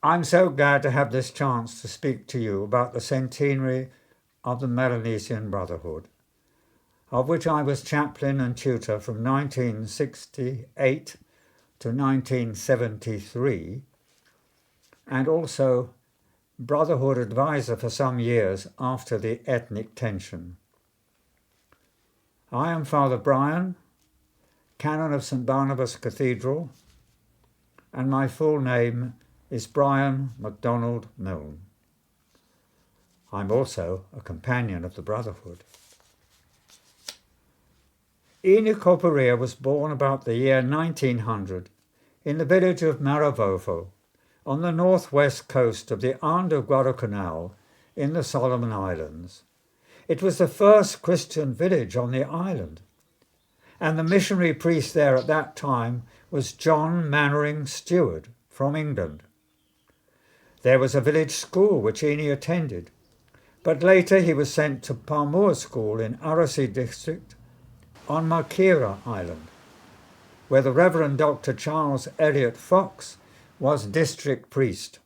I'm so glad to have this chance to speak to you about the centenary of the Melanesian Brotherhood, of which I was chaplain and tutor from 1968 to 1973, and also Brotherhood advisor for some years after the ethnic tension. I am Father Brian, Canon of St Barnabas Cathedral, and my full name is Brian Macdonald-Milne. I'm also a companion of the Brotherhood. Ine Corporea was born about the year 1900 in the village of Maravovo on the northwest coast of the Island of Guadalcanal in the Solomon Islands. It was the first Christian village on the island, and the missionary priest there at that time was John Mannering Stewart from England. There was a village school which Ine attended, but later he was sent to Palmur School in Arasi district on Makira Island, where the Reverend Dr. Charles Elliot Fox was district priest.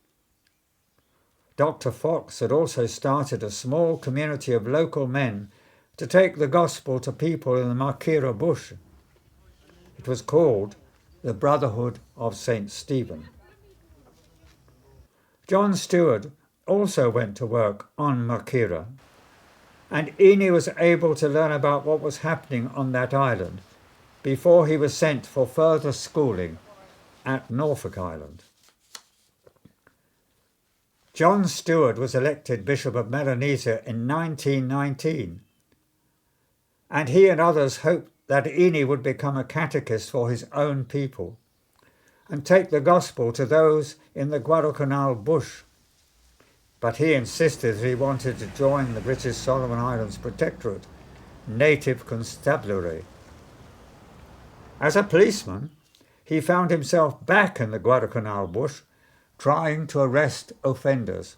Dr. Fox had also started a small community of local men to take the gospel to people in the Makira bush. It was called the Brotherhood of St. Stephen. John Stewart also went to work on Makira, and Ine was able to learn about what was happening on that island before he was sent for further schooling at Norfolk Island. John Stewart was elected Bishop of Melanesia in 1919, and he and others hoped that Ine would become a catechist for his own people and take the gospel to those in the Guadalcanal bush. But he insisted that he wanted to join the British Solomon Islands Protectorate Native Constabulary. As a policeman, he found himself back in the Guadalcanal bush trying to arrest offenders.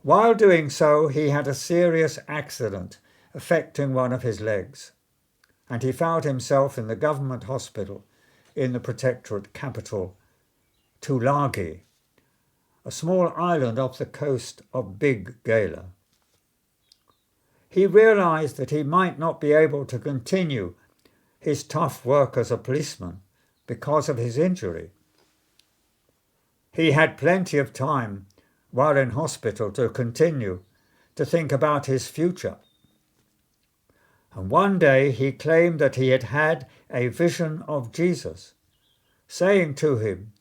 While doing so, he had a serious accident affecting one of his legs, and he found himself in the government hospital in the protectorate capital, Tulagi, a small island off the coast of Big Gala. He realised that he might not be able to continue his tough work as a policeman because of his injury. He had plenty of time while in hospital to continue to think about his future. And one day he claimed that he had had a vision of Jesus, saying to him,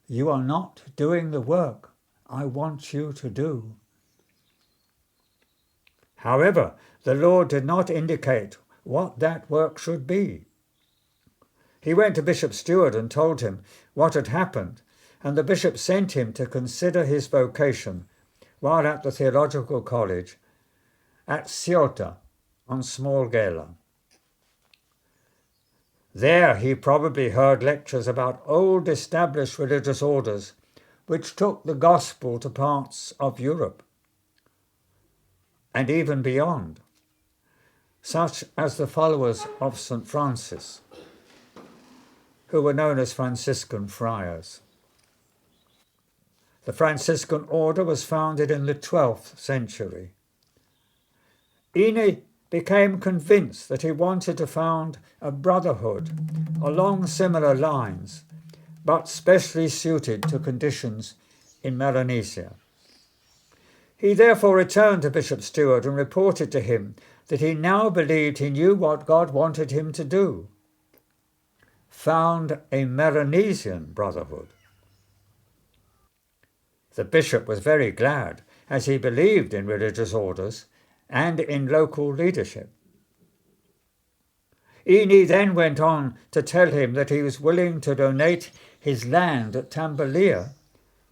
"You are not doing the work I want you to do." However, the Lord did not indicate what that work should be. He went to Bishop Stewart and told him what had happened, and the bishop sent him to consider his vocation while at the theological college at Ceuta on Small Gala. There he probably heard lectures about old established religious orders which took the gospel to parts of Europe and even beyond, such as the followers of St. Francis, who were known as Franciscan friars. The Franciscan order was founded in the 12th century. Ine became convinced that he wanted to found a brotherhood along similar lines, but specially suited to conditions in Melanesia. He therefore returned to Bishop Stewart and reported to him that he now believed he knew what God wanted him to do: found a Melanesian brotherhood. The bishop was very glad, as he believed in religious orders and in local leadership. Ine then went on to tell him that he was willing to donate his land at Tambalia,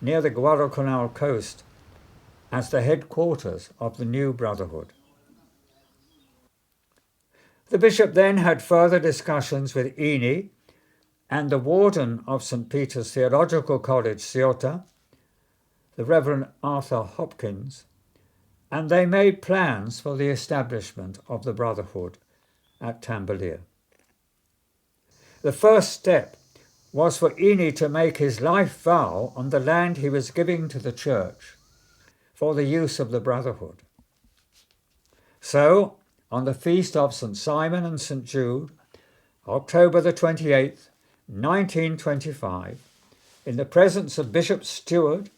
near the Guadalcanal coast, as the headquarters of the new brotherhood. The bishop then had further discussions with Ine and the warden of St. Peter's Theological College, Ceuta, the Reverend Arthur Hopkins, and they made plans for the establishment of the brotherhood at Tambalia. The first step was for Ini to make his life vow on the land he was giving to the church for the use of the Brotherhood. So, on the feast of St. Simon and St. Jude, October the 28th, 1925, in the presence of Bishop Stewart,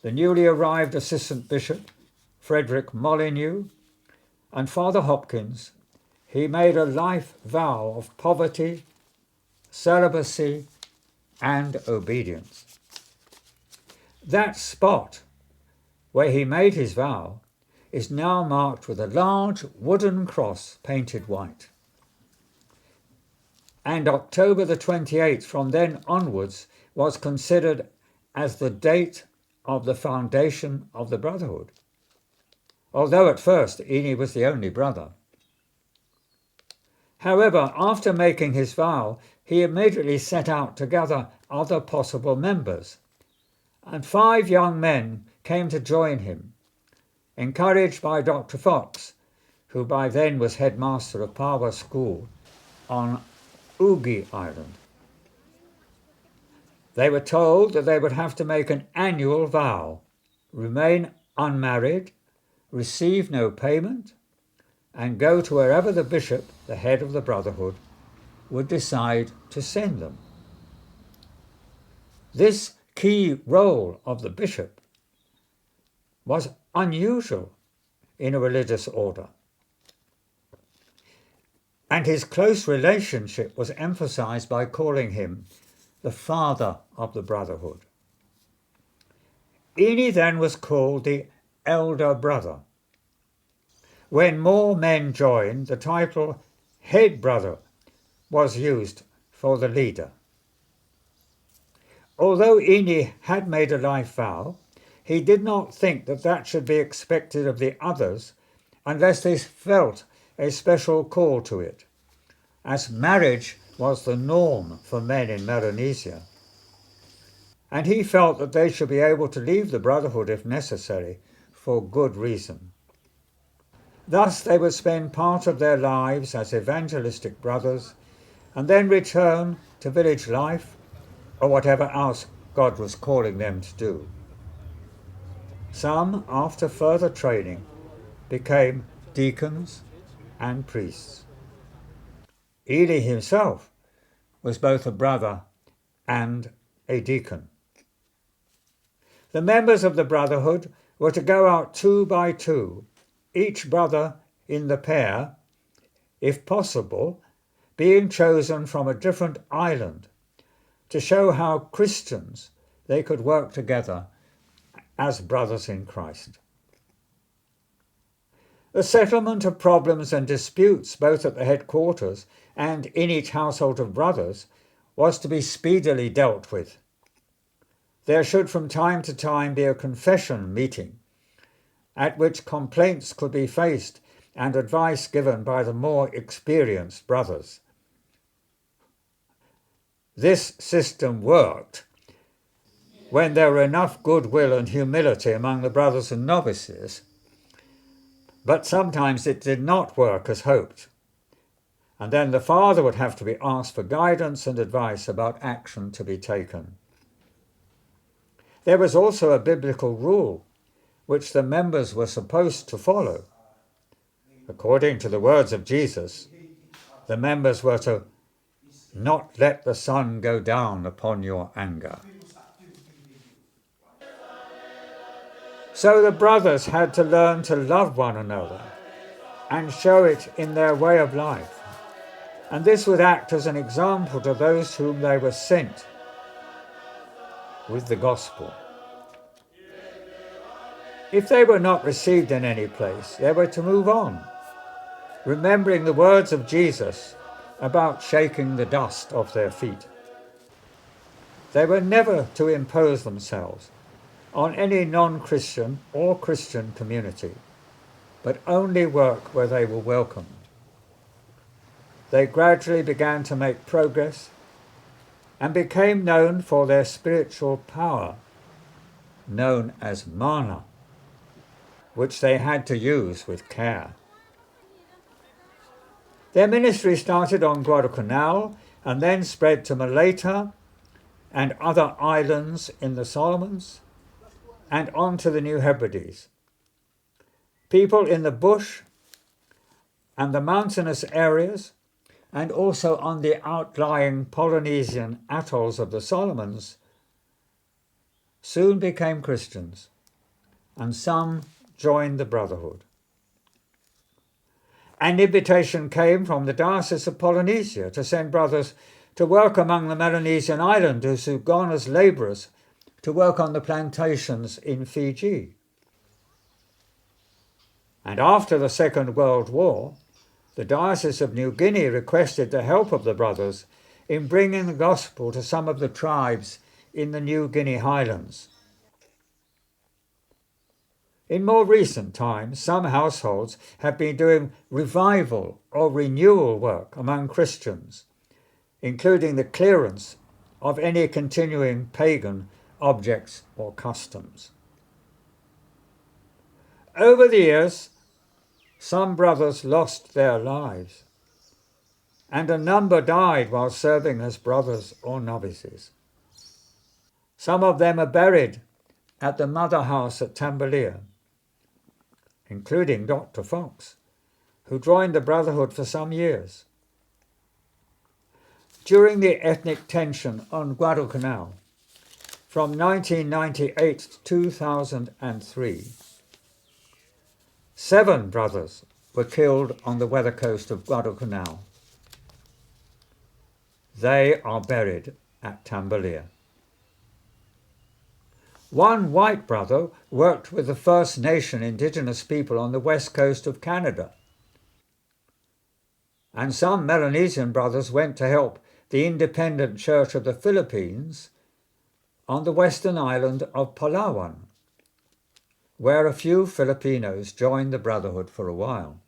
the newly arrived Assistant Bishop, Frederick Molyneux, and Father Hopkins, he made a life vow of poverty, celibacy, and obedience. That spot where he made his vow is now marked with a large wooden cross painted white. And October the 28th from then onwards was considered as the date of the foundation of the Brotherhood, although at first Ini was the only brother. However, after making his vow, he immediately set out to gather other possible members, and 5 young men came to join him, encouraged by Dr. Fox, who by then was headmaster of Pawa School on Ugi Island. They were told that they would have to make an annual vow, remain unmarried, receive no payment, and go to wherever the bishop, the head of the Brotherhood, would decide to send them. This key role of the bishop was unusual in a religious order, and his close relationship was emphasized by calling him the father of the Brotherhood. Ini then was called the elder brother. When more men joined, the title head brother was used for the leader. Although Ini had made a life vow, he did not think that that should be expected of the others unless they felt a special call to it, as marriage was the norm for men in Melanesia, and he felt that they should be able to leave the Brotherhood if necessary for good reason. Thus they would spend part of their lives as evangelistic brothers and then return to village life or whatever else God was calling them to do. Some, after further training, became deacons and priests. Eli himself was both a brother and a deacon. The members of the Brotherhood were to go out 2 by 2, each brother in the pair, if possible, being chosen from a different island, to show how Christians they could work together as brothers in Christ. The settlement of problems and disputes, both at the headquarters and in each household of brothers, was to be speedily dealt with. There should from time to time be a confession meeting, at which complaints could be faced and advice given by the more experienced brothers. This system worked when there were enough goodwill and humility among the brothers and novices, but sometimes it did not work as hoped, and then the father would have to be asked for guidance and advice about action to be taken. There was also a biblical rule which the members were supposed to follow. According to the words of Jesus, the members were to not let the sun go down upon your anger. So the brothers had to learn to love one another and show it in their way of life, and this would act as an example to those whom they were sent with the gospel. If they were not received in any place, they were to move on, remembering the words of Jesus about shaking the dust off their feet. They were never to impose themselves on any non-Christian or Christian community, but only work where they were welcomed. They gradually began to make progress and became known for their spiritual power, known as mana, which they had to use with care. Their ministry started on Guadalcanal and then spread to Maleta, and other islands in the Solomons, and on to the New Hebrides. People in the bush and the mountainous areas, and also on the outlying Polynesian atolls of the Solomons, soon became Christians, and some joined the Brotherhood. An invitation came from the Diocese of Polynesia to send brothers to work among the Melanesian islanders who'd gone as labourers to work on the plantations in Fiji. And after the Second World War, the Diocese of New Guinea requested the help of the brothers in bringing the gospel to some of the tribes in the New Guinea highlands. In more recent times, some households have been doing revival or renewal work among Christians, including the clearance of any continuing pagan objects or customs. Over the years, some brothers lost their lives, and a number died while serving as brothers or novices. Some of them are buried at the Mother House at Tambalia, including Dr. Fox, who joined the Brotherhood for some years. During the ethnic tension on Guadalcanal, from 1998 to 2003, 7 brothers were killed on the weather coast of Guadalcanal. They are buried at Tambalia. One white brother worked with the First Nation indigenous people on the west coast of Canada. And some Melanesian brothers went to help the Independent Church of the Philippines on the western island of Palawan, where a few Filipinos joined the Brotherhood for a while.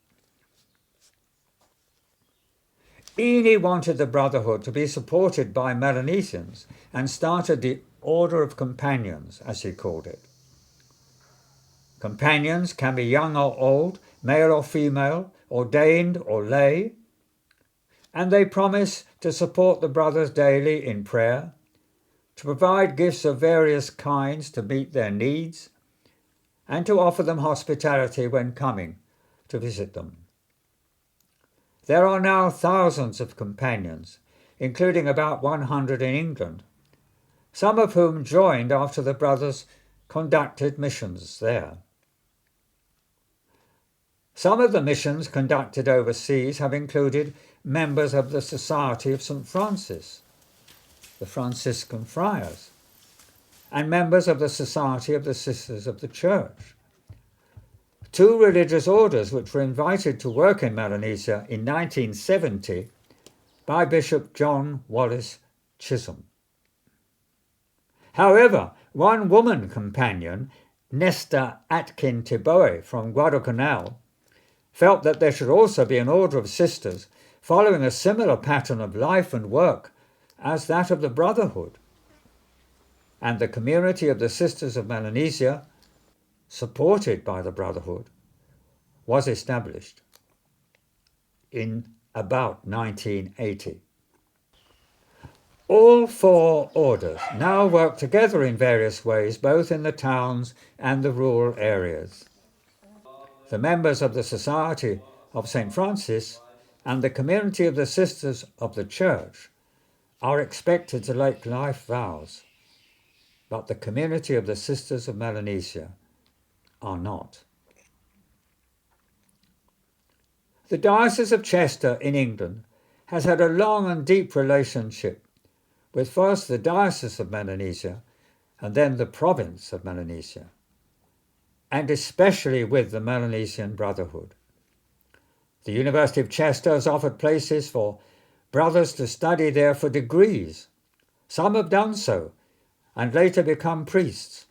Ini wanted the Brotherhood to be supported by Melanesians and started the Order of Companions, as he called it. Companions can be young or old, male or female, ordained or lay, and they promise to support the brothers daily in prayer, to provide gifts of various kinds to meet their needs, and to offer them hospitality when coming to visit them. There are now thousands of companions, including about 100 in England, some of whom joined after the brothers conducted missions there. Some of the missions conducted overseas have included members of the Society of St. Francis, the Franciscan Friars, and members of the Society of the Sisters of the Church, 2 religious orders which were invited to work in Melanesia in 1970 by Bishop John Wallace Chisholm. However, one woman companion, Nesta Atkin Tiboe from Guadalcanal, felt that there should also be an order of sisters following a similar pattern of life and work as that of the Brotherhood. And the community of the Sisters of Melanesia, supported by the Brotherhood, was established in about 1980. All 4 orders now work together in various ways, both in the towns and the rural areas. The members of the Society of St. Francis and the community of the Sisters of the Church are expected to take life vows, but the community of the Sisters of Melanesia are not. The Diocese of Chester in England has had a long and deep relationship with first the Diocese of Melanesia and then the province of Melanesia, and especially with the Melanesian Brotherhood. The University of Chester has offered places for brothers to study there for degrees. Some have done so and later become priests,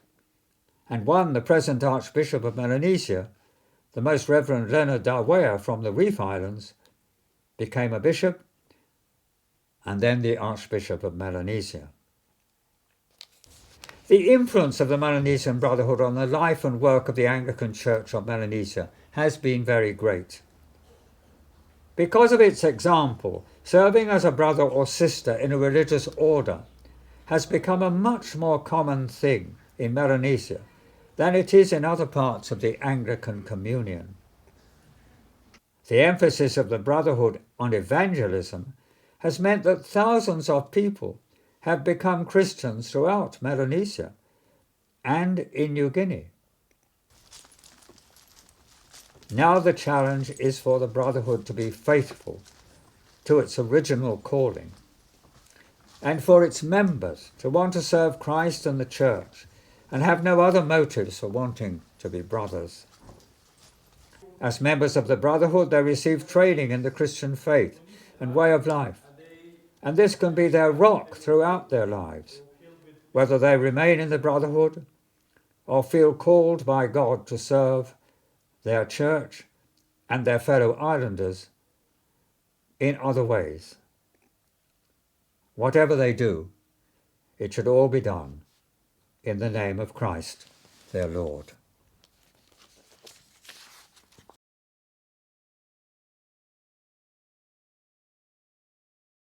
and one, the present Archbishop of Melanesia, the Most Reverend Leonard Dawea from the Reef Islands, became a bishop and then the Archbishop of Melanesia. The influence of the Melanesian Brotherhood on the life and work of the Anglican Church of Melanesia has been very great. Because of its example, serving as a brother or sister in a religious order has become a much more common thing in Melanesia than it is in other parts of the Anglican Communion. The emphasis of the Brotherhood on evangelism has meant that thousands of people have become Christians throughout Melanesia and in New Guinea. Now the challenge is for the Brotherhood to be faithful to its original calling, and for its members to want to serve Christ and the Church and have no other motives for wanting to be brothers. As members of the Brotherhood, they receive training in the Christian faith and way of life, and this can be their rock throughout their lives, whether they remain in the Brotherhood or feel called by God to serve their church and their fellow islanders in other ways. Whatever they do, it should all be done in the name of Christ, their Lord.